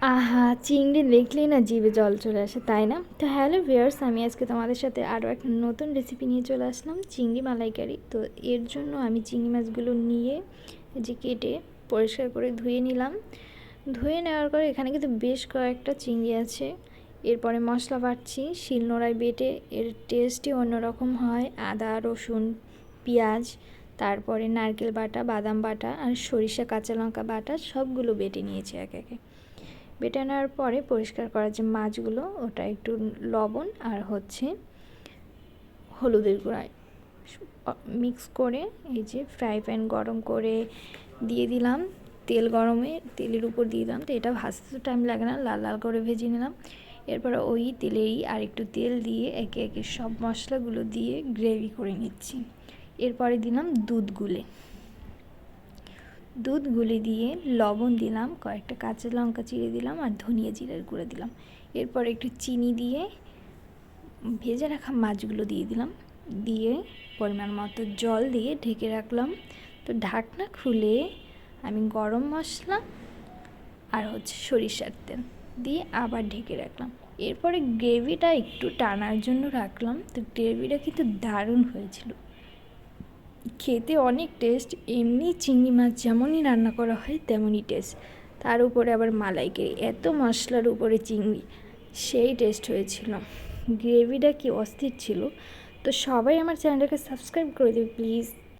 আহা! চিংড়ি দেখলেই না জিভে জল চলে আসে, তাই না? তো হ্যালো ভিউয়ার্স, আমি আজকে তোমাদের সাথে আরও একটা নতুন রেসিপি নিয়ে চলে আসলাম, চিংড়ি মালাইকারি। তো এর জন্য আমি চিংড়ি মাছগুলো নিয়ে যে কেটে পরিষ্কার করে ধুয়ে নিলাম। ধুয়ে নেওয়ার পরে এখানে কিন্তু বেশ কয়েকটা চিংড়ি আছে। এরপরে মশলা বাটছি, শিলনোড়ায় বেটে এর টেস্টই অন্যরকম হয়। আদা, রসুন, পেঁয়াজ, তারপরে নারকেল বাটা, বাদাম বাটা আর সরিষা কাঁচা লঙ্কা বাটা সবগুলো বেটে নিয়েছি একে একে। বেটে নেওয়ার পরে পরিষ্কার করা যে মাছগুলো, ওটা একটু লবণ আর হলুদের গুঁড়ায় মিক্স করে এই যে ফ্রাই প্যান গরম করে দিয়ে দিলাম। তেল গরমে তেলের উপর দিয়ে দিলাম, তো এটা ভাজতে তো টাইম লাগে না, লাল লাল করে ভেজে নিলাম। এরপরে ওই তেলেই আর একটু তেল দিয়ে একে একে সব মশলাগুলো দিয়ে গ্রেভি করে নিচ্ছি। এরপরে দিলাম দুধ গুলে দিয়ে লবণ দিলাম, কয়েকটা কাঁচা লঙ্কা চিড়ে দিলাম আর ধনিয়া জিরার গুঁড়ো দিলাম। এরপর একটু চিনি দিয়ে ভেজে রাখা মাছগুলো দিয়ে দিলাম, দিয়ে পরিমাণ মতো জল দিয়ে ঢেকে রাখলাম। তো ঢাকনা খুলে আমি গরম মশলা আর সরিষার তেল দিয়ে আবার ঢেকে রাখলাম। এরপরে গ্রেভিটা একটু টানার জন্য রাখলাম। তো গ্রেভিটা কিন্তু দারুণ হয়েছিল, খেতে অনেক টেস্ট। এমনি চিংড়ি মাছ যেমনই রান্না করা হয় তেমনই টেস্ট, তার উপরে আবার মালাইকারি, এত মশলার উপরে চিংড়ি, সেই টেস্ট হয়েছিল। গ্রেভিটা কি অস্থির ছিল। তো সবাই আমার চ্যানেলটাকে সাবস্ক্রাইব করে দেবে প্লিজ।